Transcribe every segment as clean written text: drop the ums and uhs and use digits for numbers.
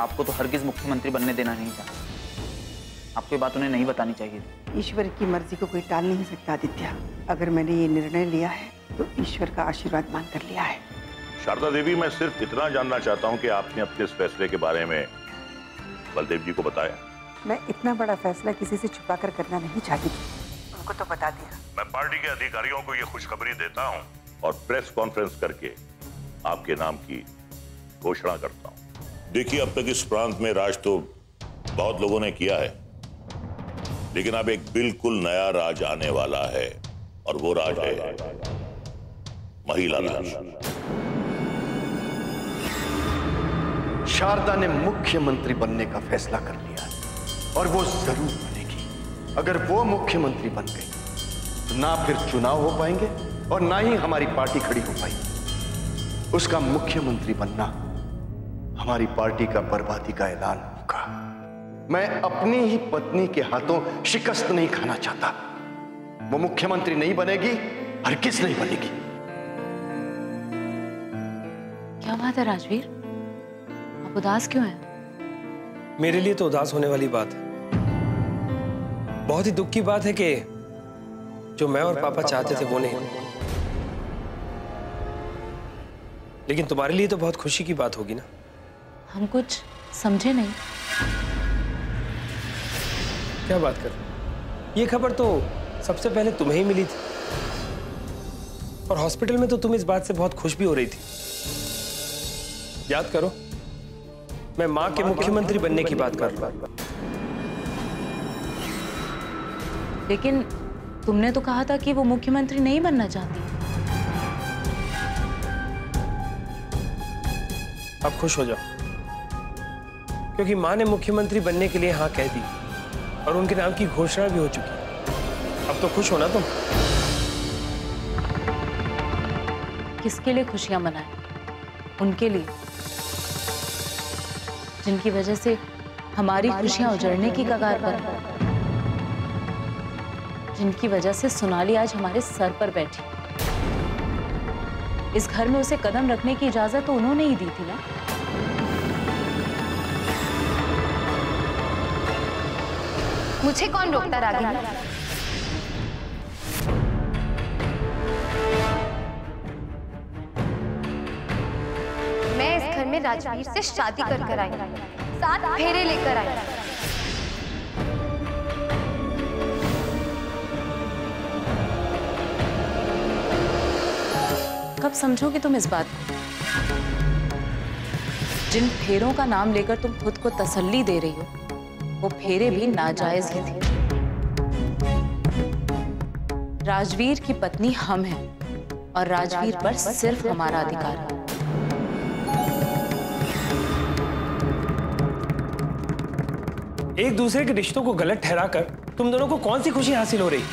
आपको तो हरगिज मुख्यमंत्री बनने देना नहीं चाहता। आपको ये बात उन्हें नहीं बतानी चाहिए थी। ईश्वर की मर्जी को कोई टाल नहीं सकता आदित्य। अगर मैंने ये निर्णय लिया है तो ईश्वर का आशीर्वाद मानकर लिया है। शारदा देवी, मैं सिर्फ इतना जानना चाहता हूँ कि आपने अपने इस फैसले के बारे में बलदेव जी को बताया? मैं इतना बड़ा फैसला किसी से छुपा कर करना नहीं चाहती थी, उनको तो बता दिया। मैं पार्टी के अधिकारियों को ये खुशखबरी देता हूँ और प्रेस कॉन्फ्रेंस करके आपके नाम की घोषणा करता हूँ। देखिए, अब तक इस प्रांत में राज तो बहुत लोगों ने किया है, लेकिन अब एक बिल्कुल नया राज आने वाला है और वो राज है महिला राज। शारदा ने मुख्यमंत्री बनने का फैसला कर लिया है और वो जरूर बनेगी। अगर वो मुख्यमंत्री बन गई तो ना फिर चुनाव हो पाएंगे और ना ही हमारी पार्टी खड़ी हो पाएगी। उसका मुख्यमंत्री बनना हमारी पार्टी का बर्बादी का ऐलान होगा। मैं अपनी ही पत्नी के हाथों शिकस्त नहीं खाना चाहता। वो मुख्यमंत्री नहीं बनेगी, हरगिज़ नहीं बनेगी। क्या बात है राजवीर, आप उदास क्यों हैं? मेरे लिए तो उदास होने वाली बात है। बहुत ही दुख की बात है कि जो मैं और पापा चाहते थे वो नहीं। लेकिन तुम्हारे लिए तो बहुत खुशी की बात होगी ना। हम कुछ समझे नहीं। क्या बात कर? ये खबर तो सबसे पहले तुम्हें ही मिली थी और हॉस्पिटल में तो तुम इस बात से बहुत खुश भी हो रही थी। याद करो, मैं मां के मुख्यमंत्री बनने की बात कर रहा हूं। लेकिन तुमने तो कहा था कि वो मुख्यमंत्री नहीं बनना चाहती। अब खुश हो जाओ, क्योंकि मां ने मुख्यमंत्री बनने के लिए हाँ कह दी और उनके नाम की घोषणा भी हो चुकी है। अब तो खुश हो ना तुम। किसके लिए खुशियां मनाएं? उनके लिए जिनकी वजह से हमारी खुशियां उजड़ने की कगार पर है, जिनकी वजह से सोनाली आज हमारे सर पर बैठी। इस घर में उसे कदम रखने की इजाजत तो उन्होंने ही दी थी ना। मुझे कौन रोकता रागिनी? मैं इस घर में राजवीर से शादी कर आई, 7 फेरे लेकर आई। कब समझोगे तुम इस बात को? जिन फेरों का नाम लेकर तुम खुद को तसल्ली दे रही हो, वो फेरे भी नाजायज ही थे। राजवीर की पत्नी हम हैं और राजवीर पर सिर्फ हमारा अधिकार है। एक दूसरे के रिश्तों को गलत ठहराकर तुम दोनों को कौन सी खुशी हासिल हो रही?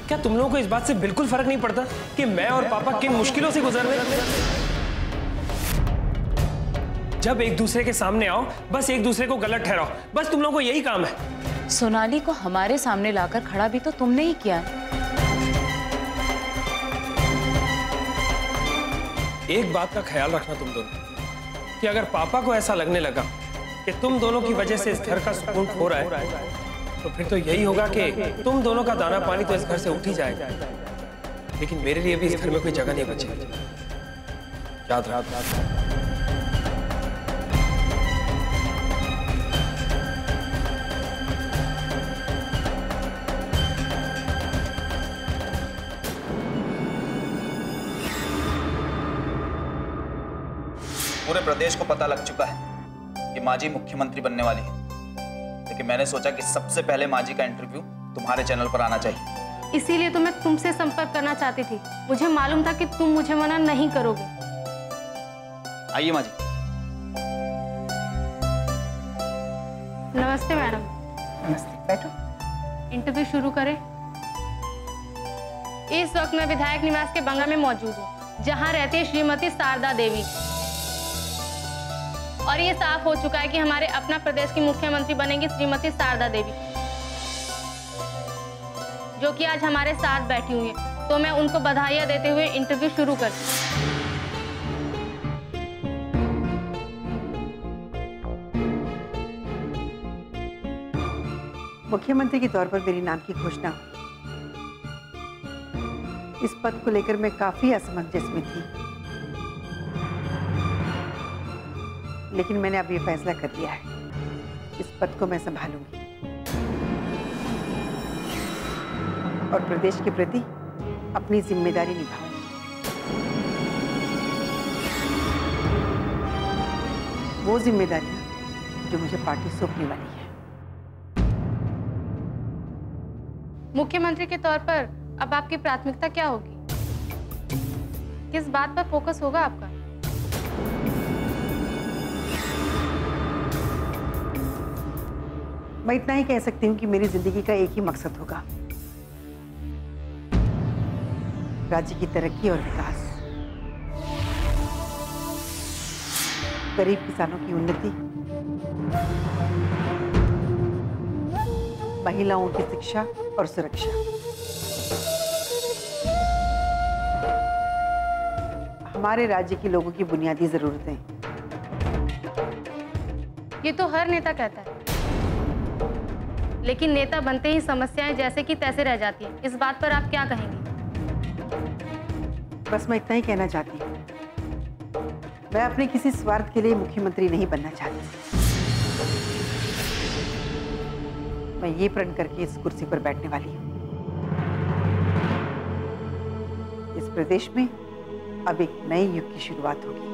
क्या तुम लोगों को इस बात से बिल्कुल फर्क नहीं पड़ता कि मैं और पापा किन मुश्किलों से गुजर रहे हैं? जब एक दूसरे के सामने आओ बस एक दूसरे को गलत ठहराओ, बस तुम लोगों को यही काम है। सोनाली को हमारे सामने लाकर खड़ा भी तो तुमने ही किया है। एक बात का ख्याल रखना तुम दोनों, कि अगर पापा को ऐसा लगने लगा कि तुम दोनों की वजह से इस घर का सुकून खो रहा है, तो फिर तो यही होगा कि तुम दोनों का दाना पानी तो इस घर से उठ ही जाएगा, लेकिन मेरे लिए भी इस घर में कोई जगह नहीं बचेगी। याद रहा। पूरे प्रदेश को पता लग चुका है कि माँ जी मुख्यमंत्री बनने वाली है, लेकिन मैंने सोचा कि सबसे पहले माँ जी का इंटरव्यू तुम्हारे चैनल पर आना चाहिए। इसीलिए तो मैं तुमसे संपर्क करना चाहती थी। मुझे मालूम था कि तुम मुझे मना नहीं करोगे। आइए माँ जी। नमस्ते मैडम। नमस्ते, बैठो। इंटरव्यू शुरू करें। इस वक्त मैं विधायक निवास के बंगला में मौजूद हूँ, जहाँ रहती है श्रीमती शारदा देवी। और ये साफ हो चुका है कि हमारे अपना प्रदेश की मुख्यमंत्री बनेंगी श्रीमती शारदा देवी, जो कि आज हमारे साथ बैठी हुई है। तो मैं उनको बधाइयाँ देते हुए इंटरव्यू शुरू करती हूँ। मुख्यमंत्री के तौर पर मेरी नाम की घोषणा हुई। इस पद को लेकर मैं काफी असमंजस में थी, लेकिन मैंने अब ये फैसला कर लिया है, इस पद को मैं संभालूंगी और प्रदेश के प्रति अपनी जिम्मेदारी निभाऊंगी। वो जिम्मेदारियां जो मुझे पार्टी सौंपने वाली है। मुख्यमंत्री के तौर पर अब आपकी प्राथमिकता क्या होगी? किस बात पर फोकस होगा आपका? मैं इतना ही कह सकती हूँ कि मेरी जिंदगी का एक ही मकसद होगा, राज्य की तरक्की और विकास, गरीब किसानों की उन्नति, महिलाओं की शिक्षा और सुरक्षा। हमारे राज्य के लोगों की बुनियादी जरूरतें। ये तो हर नेता कहता है, लेकिन नेता बनते ही समस्याएं जैसे कि तैसे रह जाती हैं। इस बात पर आप क्या कहेंगे? बस मैं इतना ही कहना चाहती हूँ, मैं अपने किसी स्वार्थ के लिए मुख्यमंत्री नहीं बनना चाहती। मैं ये प्रण करके इस कुर्सी पर बैठने वाली हूँ। इस प्रदेश में अब एक नए युग की शुरुआत होगी।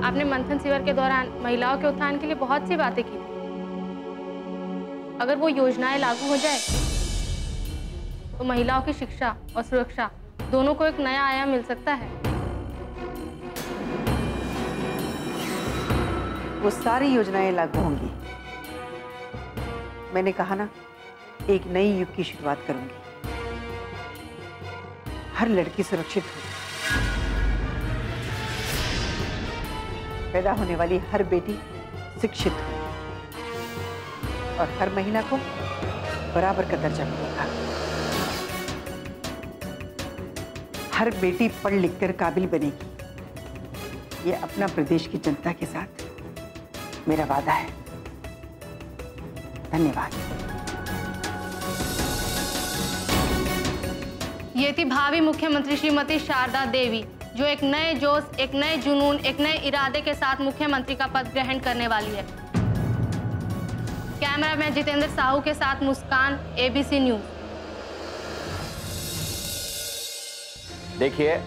आपने मंथन शिविर के दौरान महिलाओं के उत्थान के लिए बहुत सी बातें की थी। अगर वो योजनाएं लागू हो जाए तो महिलाओं की शिक्षा और सुरक्षा दोनों को एक नया आयाम मिल सकता है। वो सारी योजनाएं लागू होंगी। मैंने कहा ना, एक नई युग की शुरुआत करूंगी। हर लड़की सुरक्षित हो, पैदा होने वाली हर बेटी शिक्षित हो और हर महिला को बराबर का दर्जा मिलेगा। हर बेटी पढ़ लिखकर काबिल बनेगी। ये अपना प्रदेश की जनता के साथ मेरा वादा है। धन्यवाद। ये थी भावी मुख्यमंत्री श्रीमती शारदा देवी, जो एक नए जोश, एक नए जुनून, एक नए इरादे के साथ मुख्यमंत्री का पद ग्रहण करने वाली है। कैमरामैन जितेंद्र साहू के साथ मुस्कान, एबीसी न्यूज। देखिए,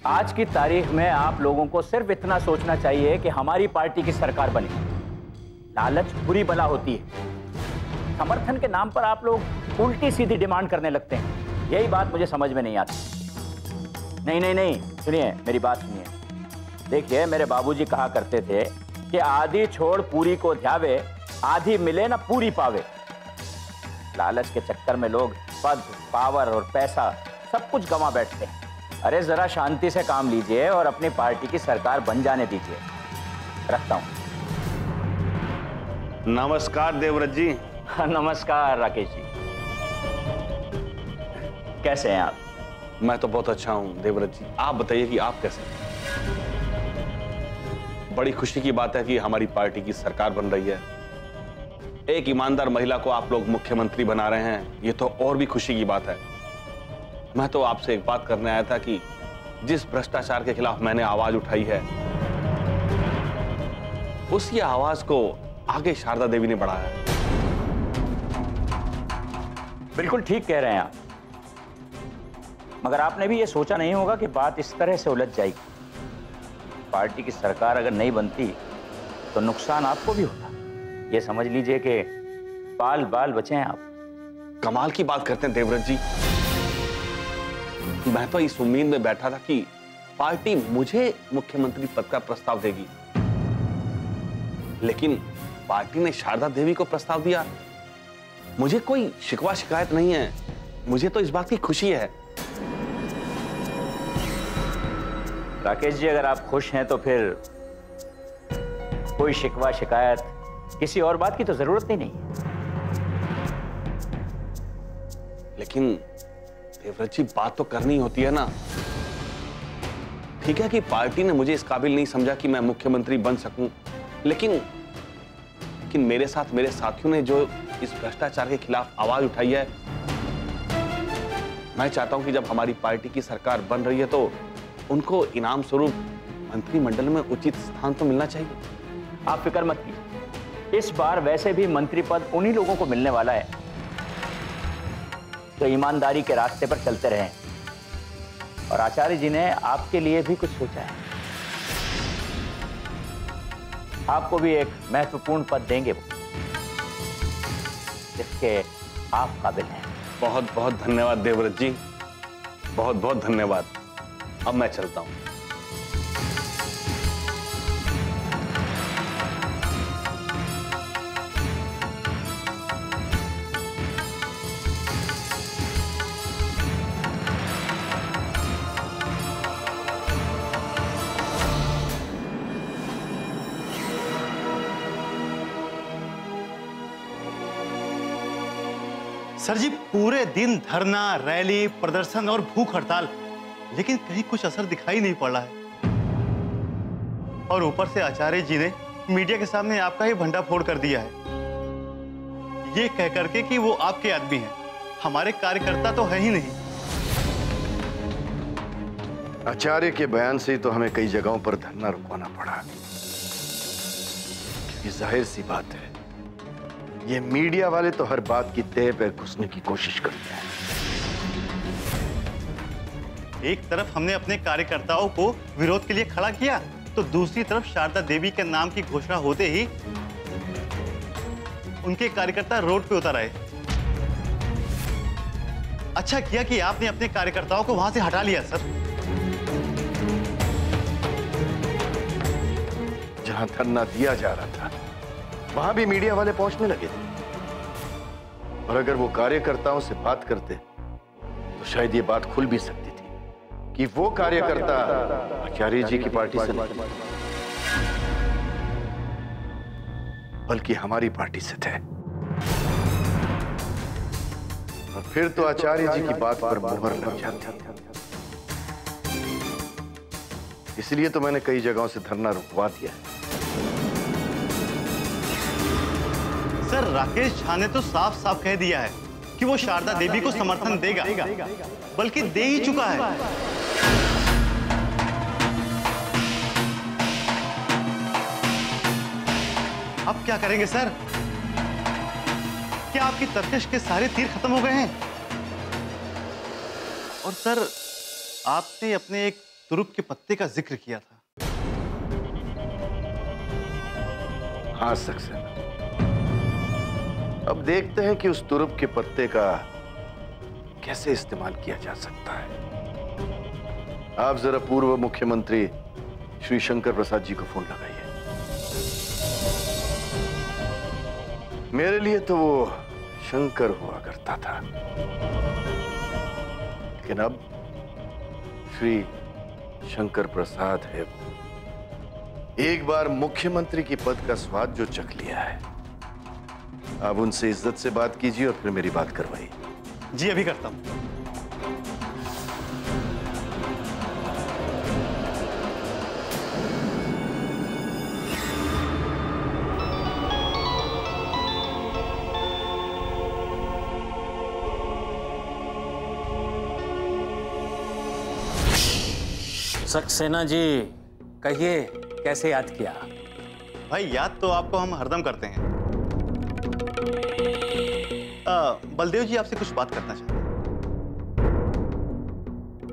आज की तारीख में आप लोगों को सिर्फ इतना सोचना चाहिए कि हमारी पार्टी की सरकार बने। लालच बुरी बला होती है। समर्थन के नाम पर आप लोग उल्टी सीधी डिमांड करने लगते हैं। यही बात मुझे समझ में नहीं आती। नहीं नहीं नहीं, सुनिए, मेरी बात सुनिए। देखिए, मेरे बाबूजी कहा करते थे कि आधी छोड़ पूरी को ध्यावे, आधी मिले ना पूरी पावे। लालच के चक्कर में लोग पद, पावर और पैसा सब कुछ गंवा बैठते हैं। अरे जरा शांति से काम लीजिए और अपनी पार्टी की सरकार बन जाने दीजिए। रखता हूं। नमस्कार देवव्रत जी। नमस्कार राकेश जी। कैसे हैं आप? मैं तो बहुत अच्छा हूं देवव्रत जी। आप बताइए कि आप कैसे हैं? बड़ी खुशी की बात है कि हमारी पार्टी की सरकार बन रही है। एक ईमानदार महिला को आप लोग मुख्यमंत्री बना रहे हैं, ये तो और भी खुशी की बात है। मैं तो आपसे एक बात करने आया था कि जिस भ्रष्टाचार के खिलाफ मैंने आवाज उठाई है, उसी आवाज को आगे शारदा देवी ने बढ़ाया है। बिल्कुल ठीक कह रहे हैं आप, मगर आपने भी ये सोचा नहीं होगा कि बात इस तरह से उलझ जाएगी। पार्टी की सरकार अगर नहीं बनती तो नुकसान आपको भी होता। ये समझ लीजिए कि बाल बाल बचे हैं आप। कमाल की बात करते हैं देवव्रत जी। मैं तो इस उम्मीद में बैठा था कि पार्टी मुझे मुख्यमंत्री पद का प्रस्ताव देगी, लेकिन पार्टी ने शारदा देवी को प्रस्ताव दिया। मुझे कोई शिकवा शिकायत नहीं है, मुझे तो इस बात की खुशी है। राकेश जी, अगर आप खुश हैं तो फिर कोई शिकवा शिकायत किसी और बात की तो जरूरत ही नहीं है। लेकिन देवव्रत जी, बात तो करनी होती है ना। ठीक है कि पार्टी ने मुझे इस काबिल नहीं समझा कि मैं मुख्यमंत्री बन सकूं, लेकिन मेरे साथ मेरे साथियों ने जो इस भ्रष्टाचार के खिलाफ आवाज उठाई है, मैं चाहता हूं कि जब हमारी पार्टी की सरकार बन रही है तो उनको इनाम स्वरूप मंत्रिमंडल में उचित स्थान तो मिलना चाहिए। आप फिक्र मत कीजिए, इस बार वैसे भी मंत्री पद उन्हीं लोगों को मिलने वाला है जो ईमानदारी के रास्ते पर चलते रहे। और आचार्य जी ने आपके लिए भी कुछ सोचा है, आपको भी एक महत्वपूर्ण पद देंगे वो, जिसके आप काबिल हैं। बहुत बहुत धन्यवाद देवव्रत जी, बहुत बहुत धन्यवाद। अब मैं चलता हूं। सर जी, पूरे दिन धरना, रैली, प्रदर्शन और भूख हड़ताल, लेकिन कहीं कुछ असर दिखाई नहीं पड़ रहा है। और ऊपर से आचार्य जी ने मीडिया के सामने आपका ही भंडाफोड़ कर दिया है, ये कह करके कि वो आपके आदमी हैं, हमारे कार्यकर्ता तो है ही नहीं। आचार्य के बयान से ही तो हमें कई जगहों पर धरना रुकवाना पड़ा, क्योंकि जाहिर सी बात है, ये मीडिया वाले तो हर बात की तह पर घुसने की कोशिश करते हैं। एक तरफ हमने अपने कार्यकर्ताओं को विरोध के लिए खड़ा किया, तो दूसरी तरफ शारदा देवी के नाम की घोषणा होते ही उनके कार्यकर्ता रोड पे उतर आए। अच्छा किया कि आपने अपने कार्यकर्ताओं को वहां से हटा लिया सर। जहां धरना दिया जा रहा था वहां भी मीडिया वाले पहुंचने लगे थे, और अगर वो कार्यकर्ताओं से बात करते तो शायद ये बात खुल भी सकती थी कि वो कार्यकर्ता आचार्य जी की पार्टी से नहीं, बल्कि हमारी पार्टी से थे। और फिर तो आचार्य जी की बात पर मुहर लग जाती। इसलिए तो मैंने कई जगहों से धरना रुकवा दिया है। सर, राकेश झा ने तो साफ साफ कह दिया है कि वो शारदा देवी को समर्थन देगा, बल्कि दे ही चुका है। अब क्या करेंगे सर? क्या आपकी तर्कश के सारे तीर खत्म हो गए हैं? और सर, आपने अपने एक तुरुप के पत्ते का जिक्र किया था। हाँ सक्सेना, अब देखते हैं कि उस तुरुप के पत्ते का कैसे इस्तेमाल किया जा सकता है। आप जरा पूर्व मुख्यमंत्री श्री शंकर प्रसाद जी को फोन लगाइए। मेरे लिए तो वो शंकर हुआ करता था, लेकिन अब श्री शंकर प्रसाद है। एक बार मुख्यमंत्री की पद का स्वाद जो चख लिया है, आप उनसे इज्जत से बात कीजिए और फिर मेरी बात करवाइए। जी, अभी करता हूं। सक्सेना जी, कहिए कैसे याद किया? भाई, याद तो आपको हम हरदम करते हैं। बलदेव जी आपसे कुछ बात करना चाहते हैं।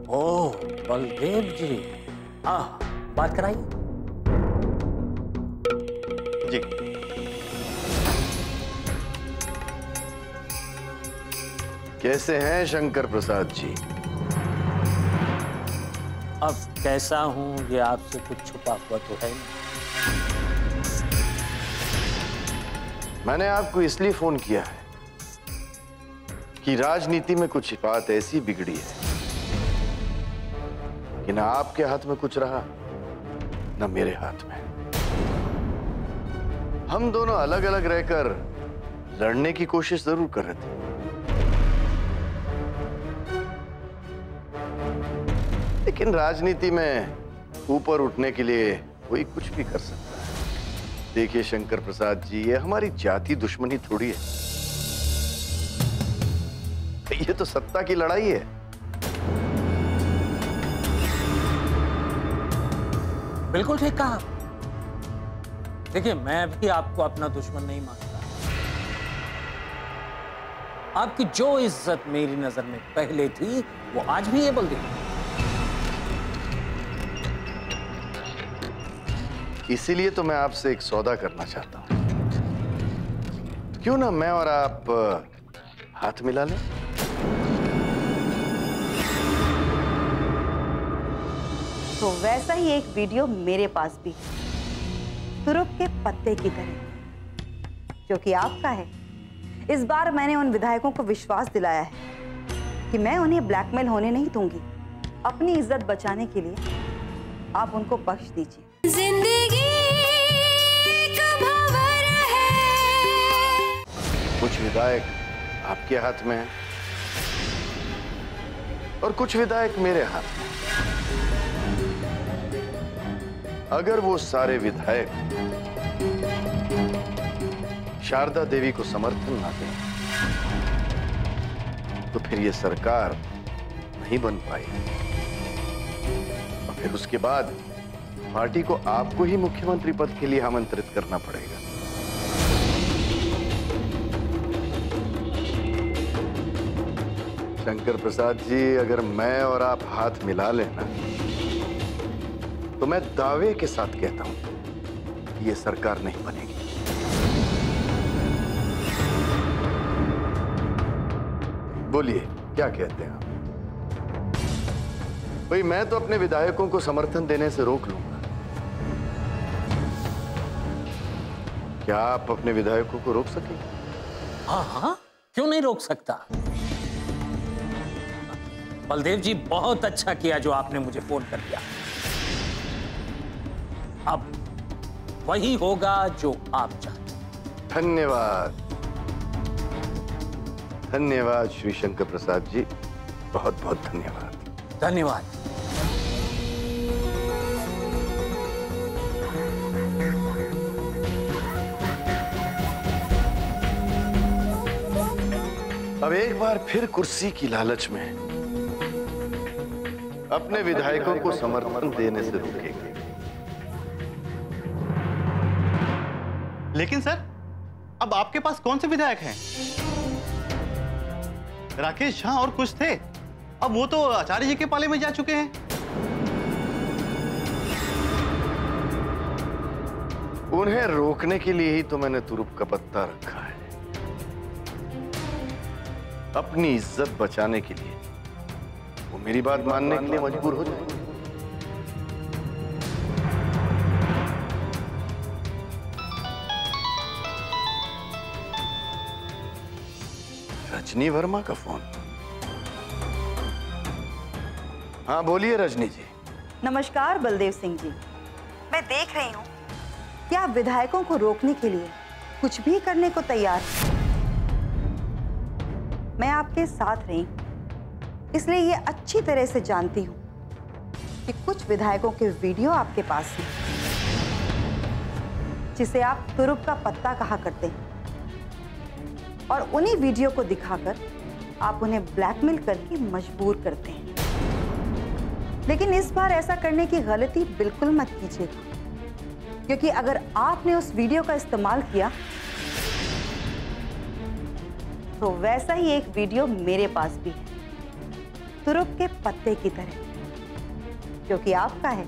ओह, बलदेव जी, हाँ, बात कराइए। जी। कैसे हैं शंकर प्रसाद जी? अब कैसा हूं ये आपसे कुछ छुपा हुआ तो है नहीं। मैंने आपको इसलिए फोन किया है कि राजनीति में कुछ बात ऐसी बिगड़ी है कि ना आपके हाथ में कुछ रहा, ना मेरे हाथ में। हम दोनों अलग अलग रहकर लड़ने की कोशिश जरूर कर रहे थे, लेकिन राजनीति में ऊपर उठने के लिए कोई कुछ भी कर सकता है। देखिए शंकर प्रसाद जी, ये हमारी जाति दुश्मनी थोड़ी है, ये तो सत्ता की लड़ाई है। बिल्कुल ठीक कहा। देखिए, मैं भी आपको अपना दुश्मन नहीं मानता। आपकी जो इज्जत मेरी नजर में पहले थी, वो आज भी है बलदेव। इसीलिए तो मैं आपसे एक सौदा करना चाहता हूं। क्यों ना मैं और आप हाथ मिला लें? तो वैसा ही एक वीडियो मेरे पास भी है, तुरुप के पत्ते की तरह, जो कि आपका है। इस बार मैंने उन विधायकों को विश्वास दिलाया है कि मैं उन्हें ब्लैकमेल होने नहीं दूंगी। अपनी इज्जत बचाने के लिए आप उनको बख्श दीजिए। जिंदगी एक भंवर है। कुछ विधायक आपके हाथ में हैं और कुछ विधायक मेरे हाथ में। अगर वो सारे विधायक शारदा देवी को समर्थन ना दें, तो फिर ये सरकार नहीं बन पाएगी और फिर उसके बाद पार्टी को आपको ही मुख्यमंत्री पद के लिए आमंत्रित करना पड़ेगा। शंकर प्रसाद जी, अगर मैं और आप हाथ मिला लेना, तो मैं दावे के साथ कहता हूं कि ये सरकार नहीं बनेगी। बोलिए, क्या कहते हैं आप? भाई, मैं तो अपने विधायकों को समर्थन देने से रोक लूंगा। क्या आप अपने विधायकों को रोक सकेंगे? हाँ हाँ, क्यों नहीं रोक सकता। बलदेव जी, बहुत अच्छा किया जो आपने मुझे फोन कर दिया। अब वही होगा जो आप चाहते हैं। धन्यवाद, धन्यवाद श्री शंकर प्रसाद जी, बहुत बहुत धन्यवाद। धन्यवाद। अब एक बार फिर कुर्सी की लालच में अपने विधायकों को समर्थन देने से रोकेंगे। लेकिन सर, अब आपके पास कौन से विधायक हैं? राकेश झा और कुछ थे, अब वो तो आचार्य जी के पाले में जा चुके हैं। उन्हें रोकने के लिए ही तो मैंने तुरुप का पत्ता रखा है। अपनी इज्जत बचाने के लिए वो मेरी बात मानने के लिए मजबूर हो जाए। रजनी वर्मा का फोन। हाँ, बोलिए रजनी जी। नमस्कार बलदेव सिंह जी, मैं देख रही हूँ कि आप विधायकों को रोकने के लिए कुछ भी करने को तैयार हैं। मैं आपके साथ रही, इसलिए ये अच्छी तरह से जानती हूँ कि कुछ विधायकों के वीडियो आपके पास हैं, जिसे आप तुरुप का पत्ता कहा करते हैं, और उन्हीं वीडियो को दिखाकर आप उन्हें ब्लैकमेल करके मजबूर करते हैं। लेकिन इस बार ऐसा करने की गलती बिल्कुल मत कीजिएगा, क्योंकि अगर आपने उस वीडियो का इस्तेमाल किया तो वैसा ही एक वीडियो मेरे पास भी है, तुरुप के पत्ते की तरह, जो कि आपका है।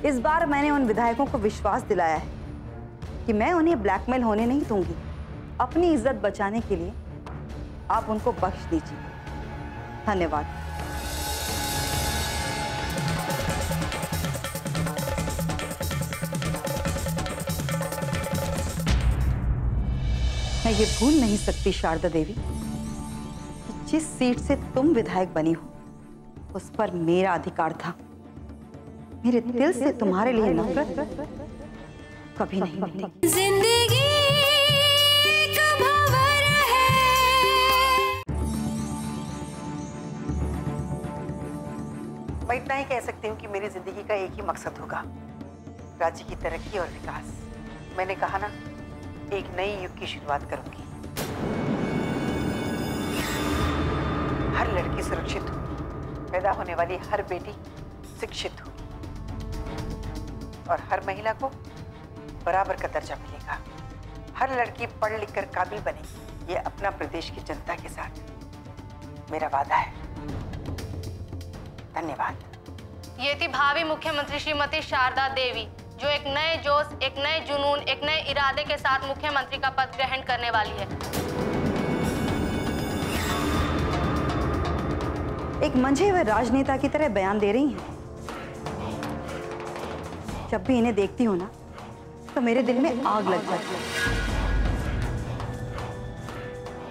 इस बार मैंने उन विधायकों को विश्वास दिलाया है कि मैं उन्हें ब्लैकमेल होने नहीं दूंगी। अपनी इज्जत बचाने के लिए आप उनको बख्श दीजिए। धन्यवाद। मैं ये भूल नहीं सकती शारदा देवी कि जिस सीट से तुम विधायक बनी हो, उस पर मेरा अधिकार था। मेरे दिल से तुम्हारे लिए नफरत कभी नहीं मिटेगी। जिंदगी एक भंवर है। मैं इतना ही कह सकती हूँ कि मेरी जिंदगी का एक ही मकसद होगा, राज्य की तरक्की और विकास। मैंने कहा ना, एक नई युग की शुरुआत करूंगी। हर लड़की सुरक्षित हो, पैदा होने वाली हर बेटी शिक्षित हो और हर महिला को बराबर का दर्जा मिलेगा। हर लड़की पढ़ लिख कर काबिल बनेगी। ये अपना प्रदेश की जनता के साथ मेरा वादा है। धन्यवाद। ये थी भावी मुख्यमंत्री श्रीमती शारदा देवी, जो एक नए जोश, एक नए जुनून, एक नए इरादे के साथ मुख्यमंत्री का पद ग्रहण करने वाली है। एक मंझे हुए राजनेता की तरह बयान दे रही हैं। जब भी इन्हें देखती हूँ ना, तो मेरे दिल में आग लग जाती है।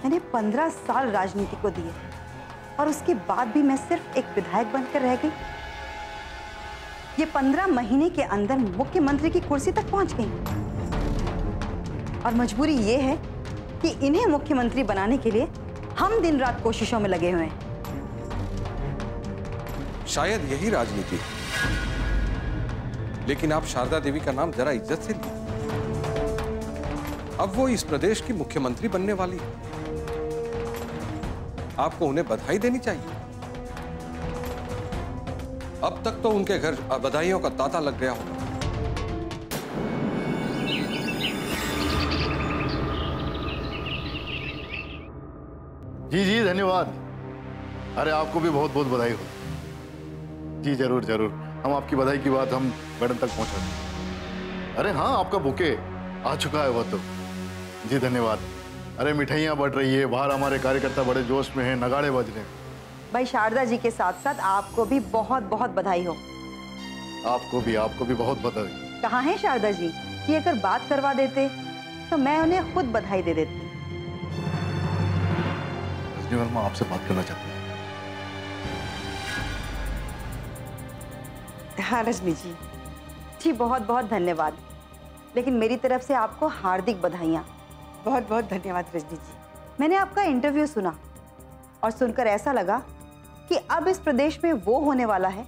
मैंने 15 साल राजनीति को दिए और उसके बाद भी मैं सिर्फ एक विधायक बनकर रह गई। ये 15 महीने के अंदर मुख्यमंत्री की कुर्सी तक पहुंच गई और मजबूरी ये है कि इन्हें मुख्यमंत्री बनाने के लिए हम दिन रात कोशिशों में लगे हुए हैं। शायद यही राजनीति है, लेकिन आप शारदा देवी का नाम जरा इज्जत से लीजिए। अब वो इस प्रदेश की मुख्यमंत्री बनने वाली है। आपको उन्हें बधाई देनी चाहिए। अब तक तो उनके घर बधाइयों का तांता लग गया होगा। जी जी धन्यवाद। अरे आपको भी बहुत बहुत बधाई हो। जी जरूर जरूर, हम आपकी बधाई की बात हम मैडम तक पहुंचा दें। अरे हाँ, आपका बुके आ चुका है वो तो। जी धन्यवाद। अरे मिठाइयाँ बढ़ रही है, बाहर हमारे कार्यकर्ता बड़े जोश में हैं, नगाड़े बज रहे हैं। भाई शारदा जी के साथ साथ आपको भी बहुत बहुत बधाई हो। आपको भी बहुत बधाई। कहाँ हैं शारदा जी? कि अगर बात करवा देते तो मैं उन्हें खुद बधाई दे देती। रजनी वर्मा आपसे बात करना चाहती हूँ। हाँ रजनी जी, जी बहुत बहुत धन्यवाद। लेकिन मेरी तरफ से आपको हार्दिक बधाइयाँ। बहुत बहुत धन्यवाद रजनी जी। मैंने आपका इंटरव्यू सुना और सुनकर ऐसा लगा कि अब इस प्रदेश में वो होने वाला है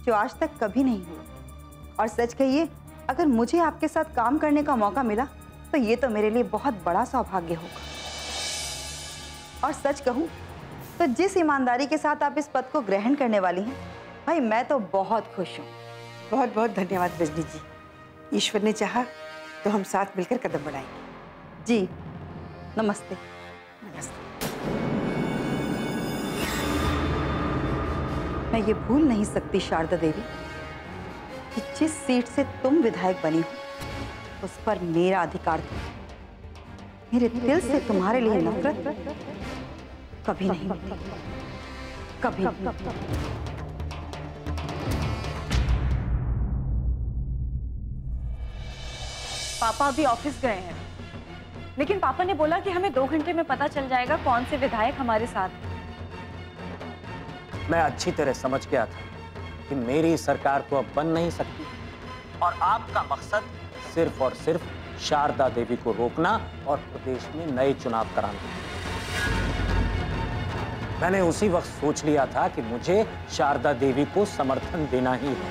जो आज तक कभी नहीं हुआ। और सच कहिए, अगर मुझे आपके साथ काम करने का मौका मिला तो ये तो मेरे लिए बहुत बड़ा सौभाग्य होगा। और सच कहूँ तो जिस ईमानदारी के साथ आप इस पद को ग्रहण करने वाली हैं, भाई मैं तो बहुत खुश हूँ। बहुत बहुत धन्यवाद रजनी जी। ईश्वर ने चाहा तो हम साथ मिलकर कदम बढ़ाएंगे। जी नमस्ते। नमस्ते। मैं ये भूल नहीं सकती शारदा देवी कि जिस सीट से तुम विधायक बनी हो उस पर मेरा अधिकार था। मेरे दिल से तुम्हारे लिए नफरत कभी नहीं मिली, कभी नहीं। पापा अभी ऑफिस गए हैं, लेकिन पापा ने बोला कि हमें 2 घंटे में पता चल जाएगा कौन से विधायक हमारे साथ हैं। मैं अच्छी तरह समझ गया था कि मेरी सरकार तो अब बन नहीं सकती और आपका मकसद सिर्फ और सिर्फ शारदा देवी को रोकना और प्रदेश में नए चुनाव कराना। मैंने उसी वक्त सोच लिया था कि मुझे शारदा देवी को समर्थन देना ही है।